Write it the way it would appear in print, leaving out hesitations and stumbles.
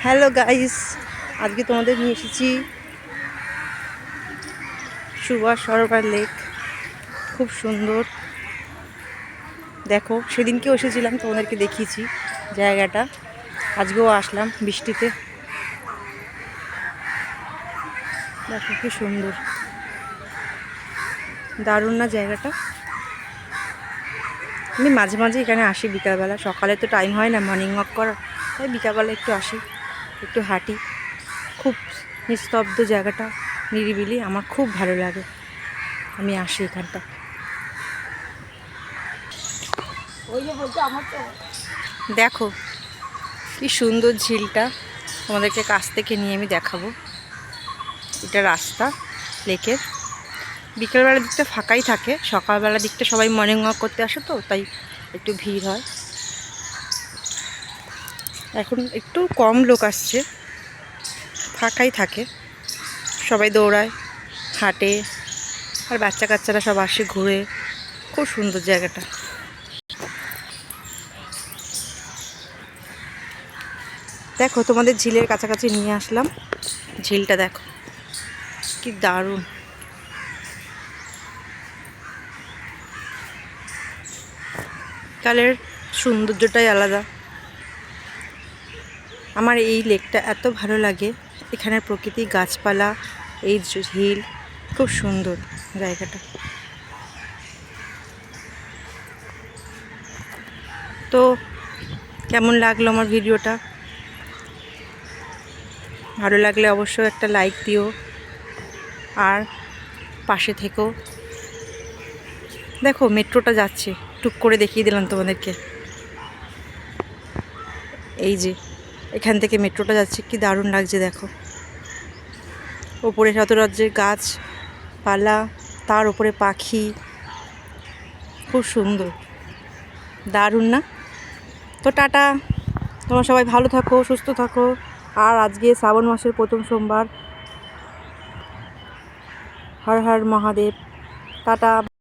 Hello guys, আজকে তোমাদের নিয়ে এসেছি সুভাষ সরোবর লেক। খুব সুন্দর। দেখো, সেদিনকেও এসেছিলাম, তোমাদেরকে দেখিয়েছি জায়গাটা। আজকেও আসলাম বৃষ্টিতে। দেখো কি সুন্দর, দারুণ না জায়গাটা? আমি মাঝে মাঝে এখানে আসি বিকালবেলা। সকালে তো টাইম হয় না মর্নিং ওয়াক করার, তাই বিকালবেলা একটু আসি, একটু হাঁটি। খুব নিস্তব্ধ জায়গাটা, নিরিবিলি, আমার খুব ভালো লাগে। আমি আসি এখানটা। দেখো কি সুন্দর ঝিলটা, তোমাদেরকে কাছ থেকে নিয়ে আমি দেখাবো। এটা রাস্তা লেকের। বিকেলবেলার দিকটা ফাঁকাই থাকে, সকালবেলার দিকটা সবাই মর্নিং ওয়াক করতে আসে, তো তাই একটু ভিড় হয়। এখন একটু কম লোক আসছে, ফাঁকাই থাকে, সবাই দৌড়ায়, হাঁটে, আর বাচ্চা কাচ্চারা সব আসে ঘুরে। খুব সুন্দর জায়গাটা। দেখো, তোমাদের ঝিলের কাছাকাছি নিয়ে আসলাম। ঝিলটা দেখো কি দারুণ। কালের সৌন্দর্যটাই আলাদা। আমার এই লেকটা এত ভালো লাগে, এখানের প্রকৃতি, গাছপালা, এই ঝিল, খুব সুন্দর জায়গাটা। তো কেমন লাগলো আমার ভিডিওটা? ভালো লাগলে অবশ্যই একটা লাইক দিও, আর পাশে থেকো। দেখো মেট্রোটা যাচ্ছে, টুক করে দেখিয়ে দিলাম তোমাদেরকে। এই যে এখান থেকে মেট্রোটা যাচ্ছে, কি দারুণ লাগছে দেখো। ওপরে শত রাজ্যের গাছপালা, তার উপরে পাখি, খুব সুন্দর, দারুণ না? তো টাটা, তোমরা সবাই ভালো থাকো, সুস্থ থাকো। আর আজকে শ্রাবণ মাসের প্রথম সোমবার। হর হর মহাদেব। টাটা।